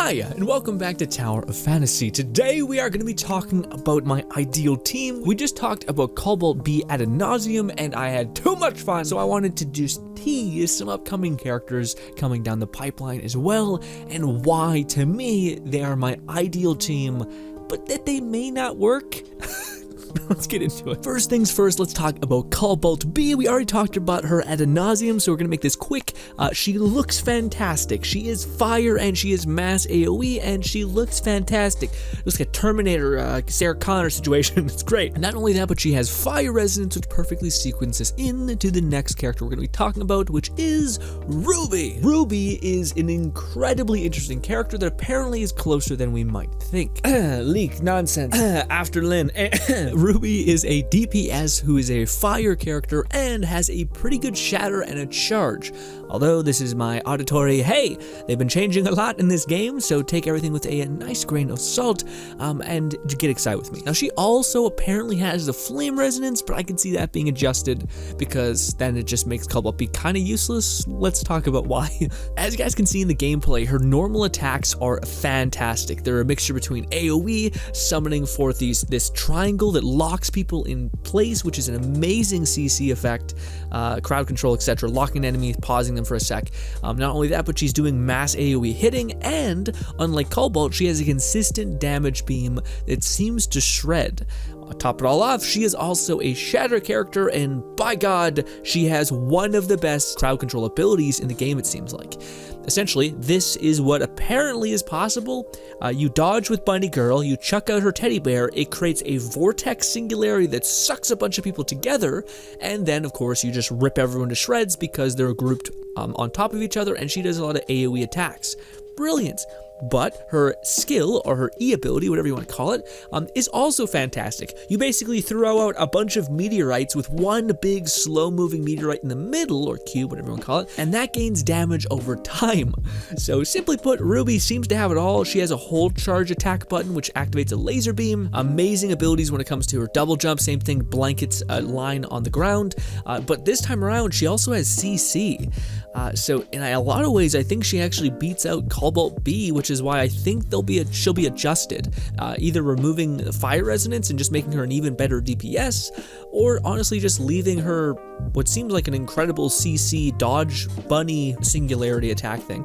Hi, and welcome back to Tower of Fantasy. Today we are going to be talking about my ideal team. We just talked about Cobalt B ad nauseum, and I had too much fun, so I wanted to just tease some upcoming characters coming down the pipeline as well, and why, to me, they are my ideal team, but that they may not work. Let's get into it. First things first, let's talk about Cobalt B. We already talked about her ad nauseum, so we're gonna make this quick. She looks fantastic. She is fire and she is mass AoE and she looks fantastic. Looks like a Terminator, Sarah Connor situation. It's great. And not only that, but she has fire resonance, which perfectly sequences into the next character we're gonna be talking about, which is Ruby. Ruby is an incredibly interesting character that apparently is closer than we might think. Leak nonsense. After Lynn. Ruby is a DPS who is a fire character and has a pretty good shatter and a charge. Although this is my auditory, hey, they've been changing a lot in this game, so take everything with a nice grain of salt and get excited with me. Now she also apparently has the flame resonance, but I can see that being adjusted because then it just makes Cobalt be kind of useless. Let's talk about why. As you guys can see in the gameplay, her normal attacks are fantastic. They're a mixture between AoE, summoning forth this triangle that locks people in place, which is an amazing CC effect, crowd control, etc., locking enemies, pausing them for a sec. Not only that, but she's doing mass AoE hitting, and unlike Cobalt, she has a consistent damage beam that seems to shred. Top it all off, she is also a shatter character, and by God, she has one of the best crowd control abilities in the game, it seems like. Essentially, this is what apparently is possible. You dodge with Bunny Girl, you chuck out her teddy bear, it creates a vortex singularity that sucks a bunch of people together, and then of course you just rip everyone to shreds because they're grouped on top of each other, and she does a lot of AoE attacks. Brilliant. But her skill, or her E ability, whatever you want to call it, is also fantastic. You basically throw out a bunch of meteorites with one big slow-moving meteorite in the middle, or cube, whatever you want to call it, and that gains damage over time. So simply put, Ruby seems to have it all. She has a hold charge attack button, which activates a laser beam. Amazing abilities when it comes to her double jump, same thing, blankets a line on the ground. But this time around, she also has CC. So in a lot of ways, I think she actually beats out Cobalt B, which is why I think she'll be adjusted, either removing the fire resonance and just making her an even better DPS, or honestly just leaving her what seems like an incredible CC dodge bunny singularity attack thing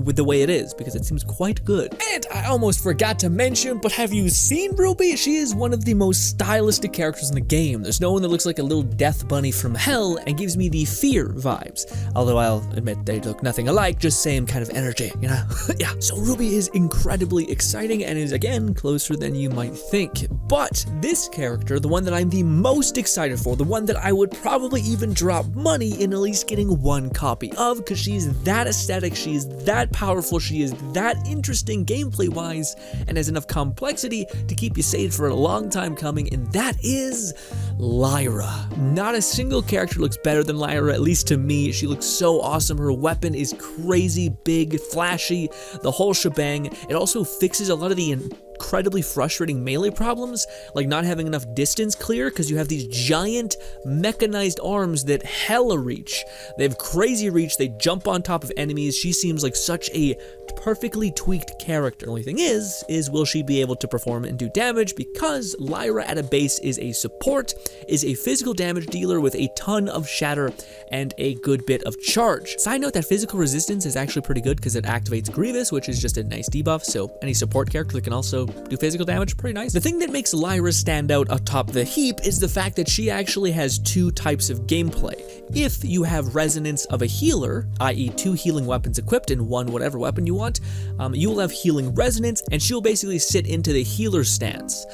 with the way it is, because it seems quite good. And I almost forgot to mention, but have you seen Ruby? She is one of the most stylistic characters in the game. There's no one that looks like a little death bunny from hell and gives me the Fear vibes. Although I'll admit they look nothing alike, just same kind of energy, you know? Yeah, so Ruby is incredibly exciting and is, again, closer than you might think. But this character, the one that I'm the most excited for, the one that I would probably even drop money in at least getting one copy of, because she's that aesthetic, she is that powerful, she is that interesting gameplay-wise, and has enough complexity to keep you saved for a long time coming, and that is Lyra. Not a single character looks better than Lyra, at least to me. She looks so awesome. Her weapon is crazy, big, flashy, the whole shebang. It also fixes a lot of the incredibly frustrating melee problems, like not having enough distance clear because you have these giant mechanized arms that hella reach. They have crazy reach, they jump on top of enemies. She seems like such a perfectly tweaked character. The only thing is will she be able to perform and do damage, because Lyra at a base is a support, is a physical damage dealer with a ton of shatter and a good bit of charge. Side note, that physical resistance is actually pretty good because it activates Grievous, which is just a nice debuff, so any support character that can also do physical damage, pretty nice. The thing that makes Lyra stand out atop the heap is the fact that she actually has two types of gameplay. If you have resonance of a healer, i.e. 2 healing weapons equipped and 1 whatever weapon you want, you will have healing resonance, and she'll basically sit into the healer stance.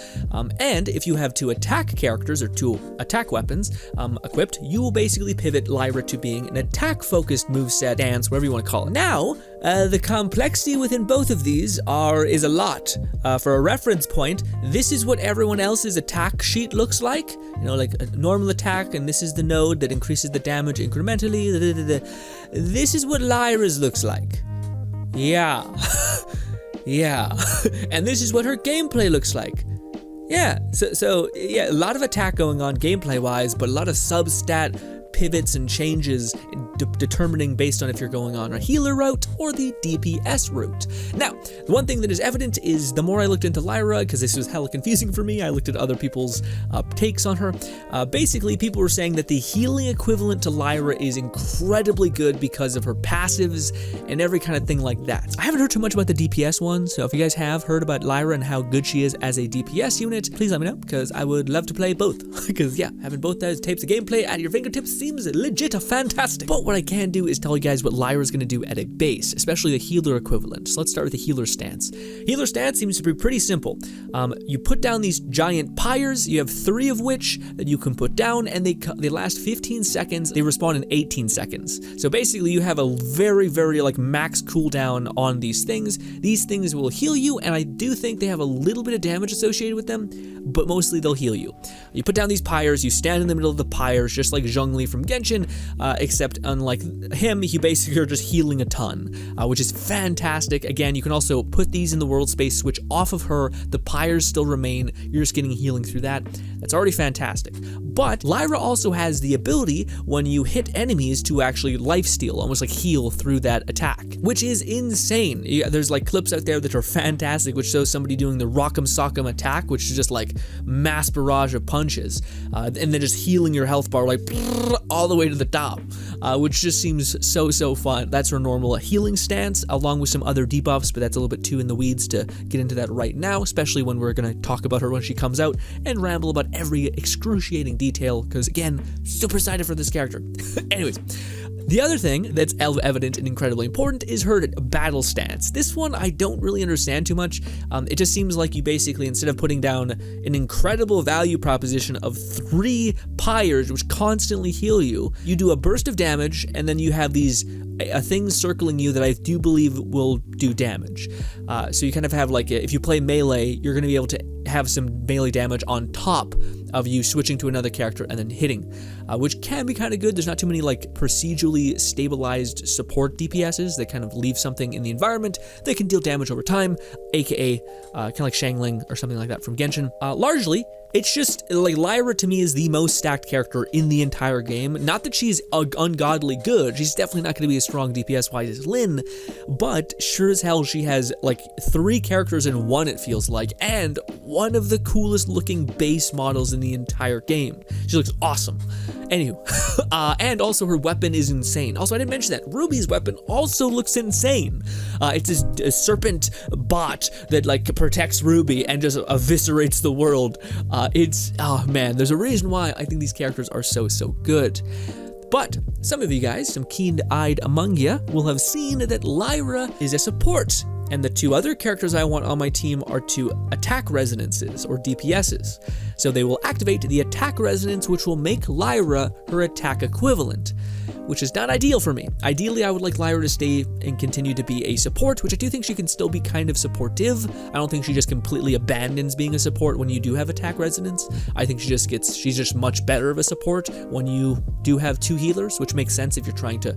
And if you have 2 attack characters, or 2 attack weapons equipped, you will basically pivot Lyra to being an attack-focused moveset, dance, whatever you want to call it. Now, the complexity within both of these is a lot. For a reference point, this is what everyone else's attack sheet looks like. You know, like a normal attack, and this is the node that increases the damage incrementally. This is what Lyra's looks like. Yeah. Yeah. And this is what her gameplay looks like. Yeah. So yeah, a lot of attack going on gameplay-wise, but a lot of sub-stat pivots and changes determining based on if you're going on a healer route or the DPS route. Now, the one thing that is evident is the more I looked into Lyra, because this was hella confusing for me, I looked at other people's takes on her. Basically, people were saying that the healing equivalent to Lyra is incredibly good because of her passives and every kind of thing like that. I haven't heard too much about the DPS one, so if you guys have heard about Lyra and how good she is as a DPS unit, please let me know, because I would love to play both. Because yeah, having both those types of gameplay at your fingertips seems legit fantastic. But what I can do is tell you guys what Lyra's going to do at a base, especially the healer equivalent. So let's start with the healer stance. Healer stance seems to be pretty simple. You put down these giant pyres, you have 3 of which that you can put down, and they last 15 seconds, they respawn in 18 seconds. So basically you have a very like max cooldown on these things. These things will heal you, and I do think they have a little bit of damage associated with them, but mostly they'll heal you. You put down these pyres, you stand in the middle of the pyres, just like Zhongli from Genshin, except unlike him, you basically are just healing a ton, which is fantastic. Again, you can also put these in the world space, switch off of her, the pyres still remain, you're just getting healing through that. That's already fantastic. But Lyra also has the ability, when you hit enemies, to actually lifesteal, almost like heal through that attack, which is insane. There's like clips out there that are fantastic, which shows somebody doing the Rock'em Sock'em attack, which is just like mass barrage of punches, and then just healing your health bar like all the way to the top, which just seems so fun. That's her normal healing stance, along with some other debuffs, but that's a little bit too in the weeds to get into that right now, especially when we're going to talk about her when she comes out and ramble about every excruciating detail, because again, super excited for this character. Anyways, the other thing that's evident and incredibly important is her battle stance. This one I don't really understand too much. It just seems like you basically, instead of putting down an incredible value proposition of 3 pyres which constantly heal you, you do a burst of damage, and then you have these things circling you that I do believe will do damage. So you kind of have like, if you play melee, you're going to be able to have some melee damage on top of you switching to another character and then hitting, which can be kind of good. There's not too many like procedurally stabilized support DPSs that kind of leave something in the environment that can deal damage over time, aka kind of like Xiangling or something like that from Genshin. Largely, it's just like Lyra to me is the most stacked character in the entire game. Not that she's ungodly good, she's definitely not going to be as strong DPS wise as Lyn, but sure as hell she has like 3 characters in one, it feels like, and one of the coolest looking base models in the entire game. She looks awesome. Anywho, and also her weapon is insane. Also, I didn't mention that Ruby's weapon also looks insane. It's this serpent bot that like protects Ruby and just eviscerates the world. Oh man, there's a reason why I think these characters are so good. But some of you guys, some keen-eyed among you, will have seen that Lyra is a support, and the 2 other characters I want on my team are 2 attack resonances, or DPSs. So they will activate the attack resonance, which will make Lyra her attack equivalent, which is not ideal for me. Ideally, I would like Lyra to stay and continue to be a support, which I do think she can still be kind of supportive. I don't think she just completely abandons being a support when you do have attack resonance. I think she's just much better of a support when you do have 2 healers, which makes sense if you're trying to,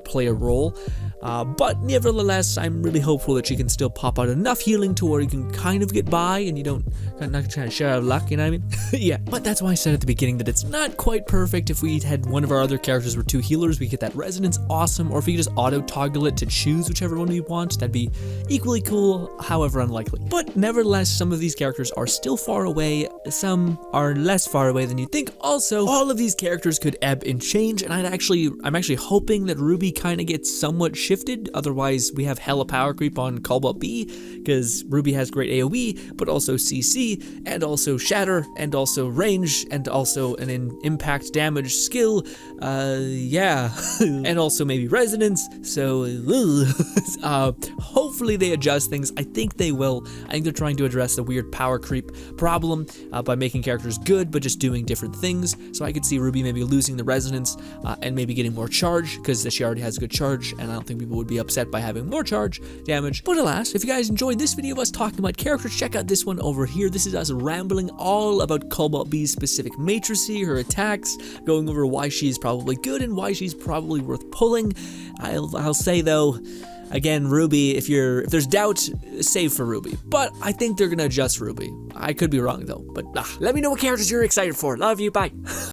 play a role. But nevertheless, I'm really hopeful that she can still pop out enough healing to where you can kind of get by and you don't not trying to share out of luck, you know what I mean? Yeah, but that's why I said at the beginning that it's not quite perfect. If we had one of our other characters were 2 healers, we get that resonance, awesome. Or if we could just auto toggle it to choose whichever one we want, that'd be equally cool, however unlikely. But nevertheless, some of these characters are still far away, some are less far away than you'd think. Also, all of these characters could ebb and change, and I'm actually hoping that Ruby kind of gets somewhat shifted. Otherwise, we have hella power creep on Cobalt B, because Ruby has great AoE, but also CC, and also Shatter, and also range, and also an impact damage skill, yeah, and also maybe resonance, so, hopefully they adjust things. I think they will. I think they're trying to address the weird power creep problem by making characters good, but just doing different things, so I could see Ruby maybe losing the resonance, and maybe getting more charge, because she already has good charge, and I don't think people would be upset by having more charge damage. But alas, if you guys enjoyed this video of us talking about characters, check out this one over here. This is us rambling all about Cobalt B's specific matricy, her attacks, going over why she's probably good and why she's probably worth pulling. I'll say though, again, Ruby, if there's doubt, save for Ruby. But I think they're gonna adjust Ruby. I could be wrong though, but let me know what characters you're excited for. Love you, bye.